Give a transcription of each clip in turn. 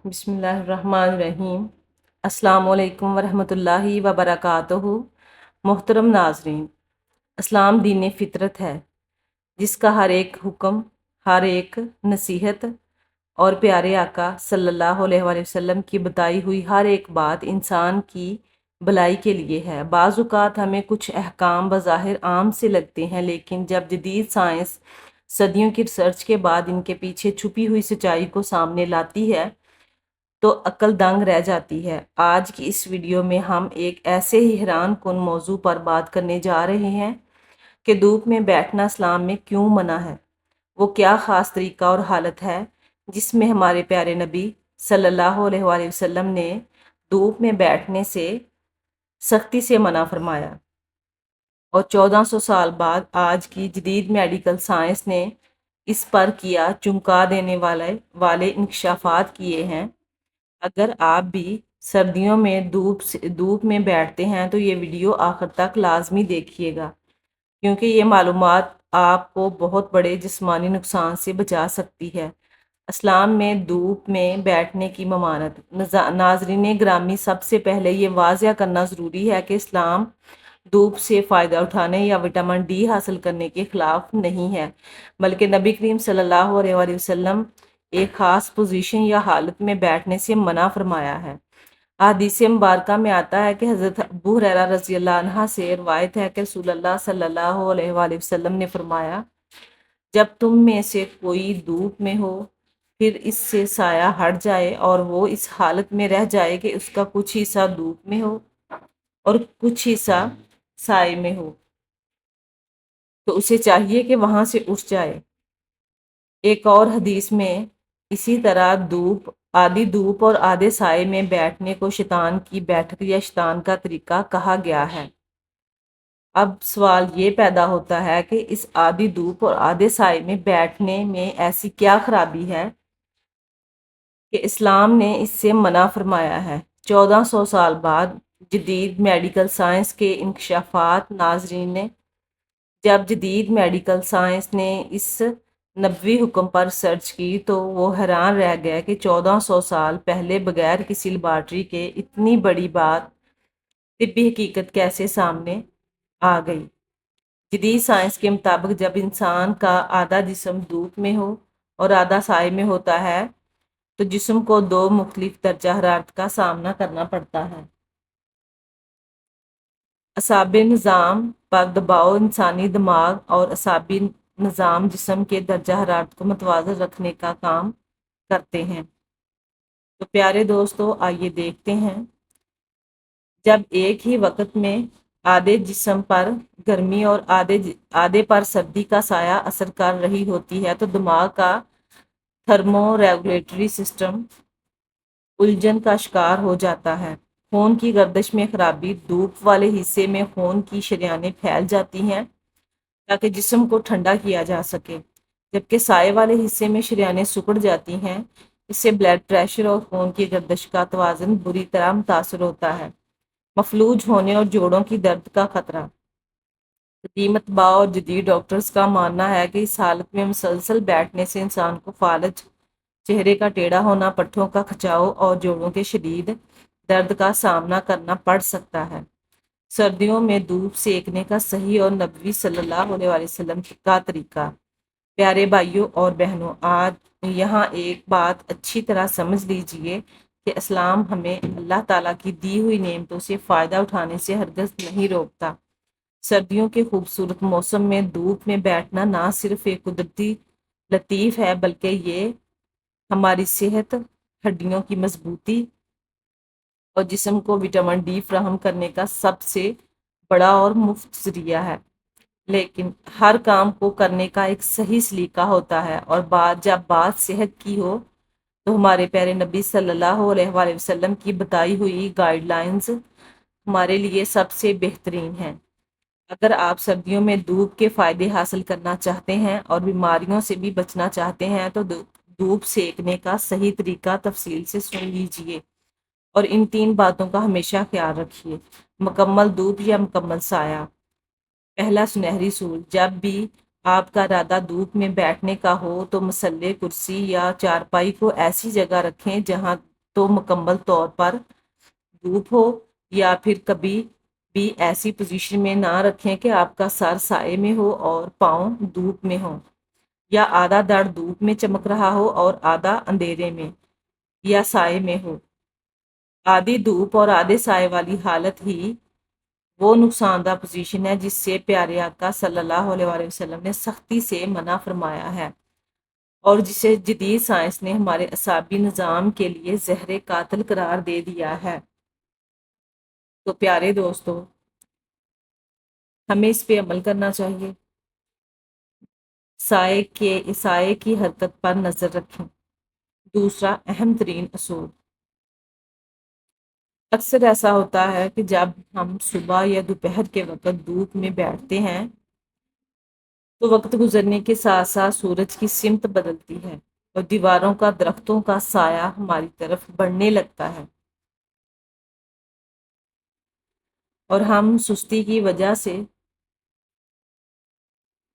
بسم اللہ الرحمن الرحیم۔ السلام علیکم ورحمۃ اللہ وبرکاتہ۔ محترم ناظرین، اسلام دین فطرت ہے جس کا ہر ایک حکم، ہر ایک نصیحت اور پیارے آقا صلی اللہ علیہ وآلہ وسلم کی بتائی ہوئی ہر ایک بات انسان کی بھلائی کے لیے ہے۔ بعض اوقات ہمیں کچھ احکام بظاہر عام سے لگتے ہیں، لیکن جب جدید سائنس صدیوں کی ریسرچ کے بعد ان کے پیچھے چھپی ہوئی سچائی کو سامنے لاتی ہے تو عقل دنگ رہ جاتی ہے۔ آج کی اس ویڈیو میں ہم ایک ایسے ہی حیران کن موضوع پر بات کرنے جا رہے ہیں کہ دھوپ میں بیٹھنا اسلام میں کیوں منع ہے۔ وہ کیا خاص طریقہ اور حالت ہے جس میں ہمارے پیارے نبی صلی اللہ علیہ وآلہ وسلم نے دھوپ میں بیٹھنے سے سختی سے منع فرمایا، اور 1400 سال بعد آج کی جدید میڈیکل سائنس نے اس پر کیا چونکا دینے والے انکشافات کیے ہیں۔ اگر آپ بھی سردیوں میں دھوپ میں بیٹھتے ہیں تو یہ ویڈیو آخر تک لازمی دیکھیے گا، کیونکہ یہ معلومات آپ کو بہت بڑے جسمانی نقصان سے بچا سکتی ہے۔ اسلام میں دھوپ میں بیٹھنے کی ممانعت۔ ناظرین گرامی، سب سے پہلے یہ واضح کرنا ضروری ہے کہ اسلام دھوپ سے فائدہ اٹھانے یا وٹامن ڈی حاصل کرنے کے خلاف نہیں ہے، بلکہ نبی کریم صلی اللہ علیہ وآلہ وسلم ایک خاص پوزیشن یا حالت میں بیٹھنے سے منع فرمایا ہے۔ احادیث مبارکہ میں آتا ہے کہ حضرت ابو ہریرہ رضی اللہ عنہ سے روایت ہے کہ رسول اللہ صلی اللہ علیہ وآلہ وسلم نے فرمایا، جب تم میں سے کوئی دھوپ میں ہو، پھر اس سے سایہ ہٹ جائے اور وہ اس حالت میں رہ جائے کہ اس کا کچھ حصہ دھوپ میں ہو اور کچھ حصہ سائے میں ہو، تو اسے چاہیے کہ وہاں سے اٹھ جائے۔ ایک اور حدیث میں اسی طرح آدھی دھوپ اور آدھے سائے میں بیٹھنے کو شیطان کی بیٹھک یا شیطان کا طریقہ کہا گیا ہے۔ اب سوال یہ پیدا ہوتا ہے کہ اس آدھی دھوپ اور آدھے سائے میں بیٹھنے میں ایسی کیا خرابی ہے کہ اسلام نے اس سے منع فرمایا ہے۔ 1400 سال بعد جدید میڈیکل سائنس کے انکشافات۔ ناظرین نے جب جدید میڈیکل سائنس نے اس نبوی حکم پر سرچ کی تو وہ حیران رہ گئے کہ 1400 سال پہلے بغیر کسی لیبارٹری کے اتنی بڑی بات طبی حقیقت کیسے سامنے آ گئی۔ جدید سائنس کے مطابق جب انسان کا آدھا جسم دھوپ میں ہو اور آدھا سائے میں ہوتا ہے تو جسم کو دو مختلف درجہ حرارت کا سامنا کرنا پڑتا ہے۔ اعصابی نظام پر دباؤ انسانی دماغ اور اعصابی نظام جسم کے درجہ حرارت کو متوازن رکھنے کا کام کرتے ہیں۔ تو پیارے دوستو، آئیے دیکھتے ہیں، جب ایک ہی وقت میں آدھے جسم پر گرمی اور آدھے پر سردی کا سایہ اثر کر رہی ہوتی ہے تو دماغ کا تھرمو ریگولیٹری سسٹم الجھن کا شکار ہو جاتا ہے۔ خون کی گردش میں خرابی۔ دھوپ والے حصے میں خون کی شریانیں پھیل جاتی ہیں تاکہ جسم کو ٹھنڈا کیا جا سکے، جبکہ سائے والے حصے میں شریانیں سکڑ جاتی ہیں۔ اس سے بلڈ پریشر اور خون کی گردش کا توازن بری طرح متاثر ہوتا ہے۔ مفلوج ہونے اور جوڑوں کی درد کا خطرہ۔ قدیم اتباع اور جدید ڈاکٹرز کا ماننا ہے کہ اس حالت میں مسلسل بیٹھنے سے انسان کو فالج، چہرے کا ٹیڑھا ہونا، پٹھوں کا کھچاؤ اور جوڑوں کے شدید درد کا سامنا کرنا پڑ سکتا ہے۔ سردیوں میں دھوپ سیکنے کا صحیح اور نبوی صلی اللہ علیہ وآلہ وسلم کا طریقہ۔ پیارے بھائیوں اور بہنوں، آج یہاں ایک بات اچھی طرح سمجھ لیجئے کہ اسلام ہمیں اللہ تعالیٰ کی دی ہوئی نعمتوں سے فائدہ اٹھانے سے ہرگز نہیں روکتا۔ سردیوں کے خوبصورت موسم میں دھوپ میں بیٹھنا نہ صرف ایک قدرتی لطیف ہے، بلکہ یہ ہماری صحت، ہڈیوں کی مضبوطی اور جسم کو وٹامن ڈی فراہم کرنے کا سب سے بڑا اور مفت ذریعہ ہے۔ لیکن ہر کام کو کرنے کا ایک صحیح سلیقہ ہوتا ہے، اور جب بات صحت کی ہو تو ہمارے پیارے نبی صلی اللہ علیہ وآلہ وسلم کی بتائی ہوئی گائیڈ لائنز ہمارے لیے سب سے بہترین ہیں۔ اگر آپ سردیوں میں دھوپ کے فائدے حاصل کرنا چاہتے ہیں اور بیماریوں سے بھی بچنا چاہتے ہیں تو دھوپ سیکنے کا صحیح طریقہ تفصیل سے سن لیجئے، اور ان 3 باتوں کا ہمیشہ خیال رکھیے۔ مکمل دھوپ یا مکمل سایہ۔ پہلا سنہری اصول، جب بھی آپ کا ارادہ دھوپ میں بیٹھنے کا ہو تو مصلی، کرسی یا چارپائی کو ایسی جگہ رکھیں جہاں تو مکمل طور پر دھوپ ہو، یا پھر کبھی بھی ایسی پوزیشن میں نہ رکھیں کہ آپ کا سر سائے میں ہو اور پاؤں دھوپ میں ہو، یا آدھا دھڑ دھوپ میں چمک رہا ہو اور آدھا اندھیرے میں یا سائے میں ہو۔ آدھی دھوپ اور آدھے سائے والی حالت ہی وہ نقصان دہ پوزیشن ہے جس سے پیارے آقا صلی اللہ علیہ وآلہ وسلم نے سختی سے منع فرمایا ہے، اور جسے جدید سائنس نے ہمارے اعصابی نظام کے لیے زہر قاتل قرار دے دیا ہے۔ تو پیارے دوستو، ہمیں اس پہ عمل کرنا چاہیے۔ سائے کی حرکت پر نظر رکھیں۔ دوسرا اہم ترین اصول، اکثر ایسا ہوتا ہے کہ جب ہم صبح یا دوپہر کے وقت دھوپ میں بیٹھتے ہیں تو وقت گزرنے کے ساتھ ساتھ سورج کی سمت بدلتی ہے اور دیواروں کا، درختوں کا سایہ ہماری طرف بڑھنے لگتا ہے، اور ہم سستی کی وجہ سے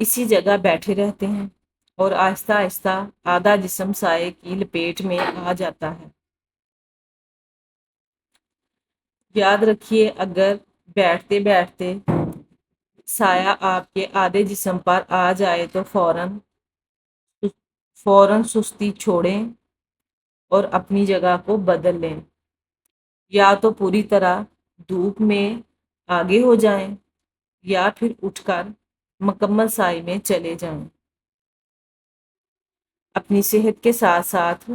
اسی جگہ بیٹھے رہتے ہیں اور آہستہ آہستہ آدھا جسم سائے کی لپیٹ میں آ جاتا ہے۔ یاد رکھیے، اگر بیٹھتے بیٹھتے سایہ آپ کے آدھے جسم پر آ جائے تو فوراً سستی چھوڑیں اور اپنی جگہ کو بدل لیں، یا تو پوری طرح دھوپ میں آگے ہو جائیں یا پھر اٹھ کر مکمل سائے میں چلے جائیں۔ اپنی صحت کے ساتھ ساتھ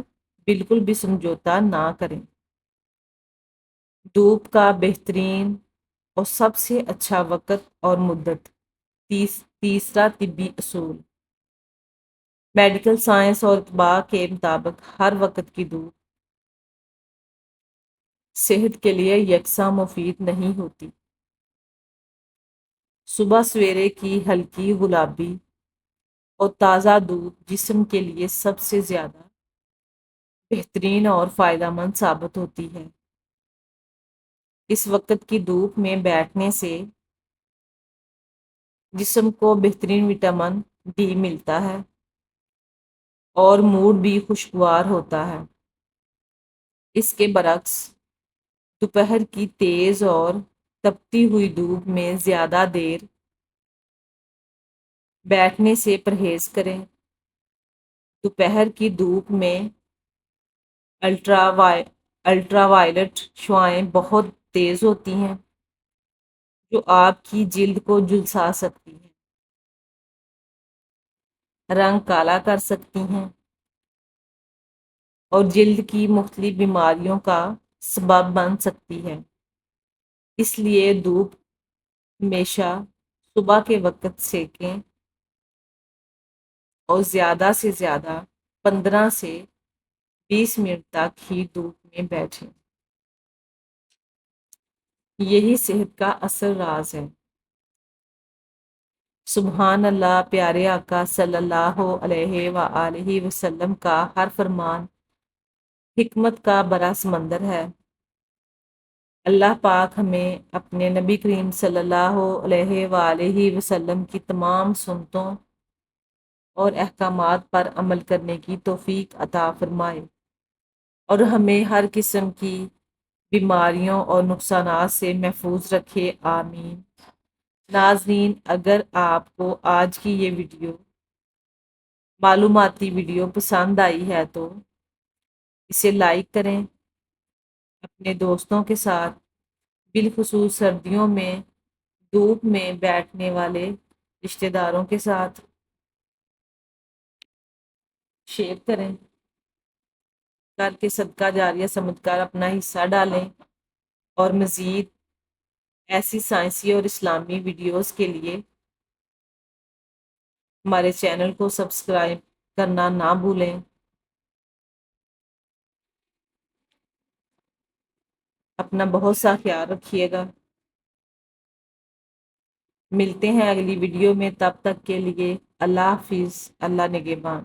بالکل بھی سمجھوتا نہ کریں۔ دھوپ کا بہترین اور سب سے اچھا وقت اور مدت۔ تیسرا طبی اصول، میڈیکل سائنس اور اطباء کے مطابق ہر وقت کی دھوپ صحت کے لیے یکساں مفید نہیں ہوتی۔ صبح سویرے کی ہلکی گلابی اور تازہ دھوپ جسم کے لیے سب سے زیادہ بہترین اور فائدہ مند ثابت ہوتی ہے۔ اس وقت کی دھوپ میں بیٹھنے سے جسم کو بہترین وٹامن ڈی ملتا ہے اور موڈ بھی خوشگوار ہوتا ہے۔ اس کے برعکس دوپہر کی تیز اور تپتی ہوئی دھوپ میں زیادہ دیر بیٹھنے سے پرہیز کریں۔ دوپہر کی دھوپ میں الٹرا وائلٹ شعاعیں بہت تیز ہوتی ہیں جو آپ کی جلد کو جھلسا سکتی ہیں، رنگ کالا کر سکتی ہیں اور جلد کی مختلف بیماریوں کا سبب بن سکتی ہے۔ اس لیے دھوپ ہمیشہ صبح کے وقت سیکیں اور زیادہ سے زیادہ 15 سے 20 منٹ تک ہی دھوپ میں بیٹھیں۔ یہی صحت کا اصل راز ہے۔ سبحان اللہ، پیارے آقا صلی اللہ علیہ وآلہ وسلم کا ہر فرمان حکمت کا بڑا سمندر ہے۔ اللہ پاک ہمیں اپنے نبی کریم صلی اللہ علیہ وآلہ وسلم کی تمام سنتوں اور احکامات پر عمل کرنے کی توفیق عطا فرمائے، اور ہمیں ہر قسم کی بیماریوں اور نقصانات سے محفوظ رکھے، آمین۔ ناظرین، اگر آپ کو آج کی یہ معلوماتی ویڈیو پسند آئی ہے تو اسے لائک کریں، اپنے دوستوں کے ساتھ، بالخصوص سردیوں میں دھوپ میں بیٹھنے والے رشتہ داروں کے ساتھ شیئر کریں، کر کے صدقہ جاریہ سمجھ کر اپنا حصہ ڈالیں، اور مزید ایسی سائنسی اور اسلامی ویڈیوز کے لیے ہمارے چینل کو سبسکرائب کرنا نہ بھولیں۔ اپنا بہت سا خیال رکھیے گا۔ ملتے ہیں اگلی ویڈیو میں، تب تک کے لیے اللہ حافظ، اللہ نگہبان۔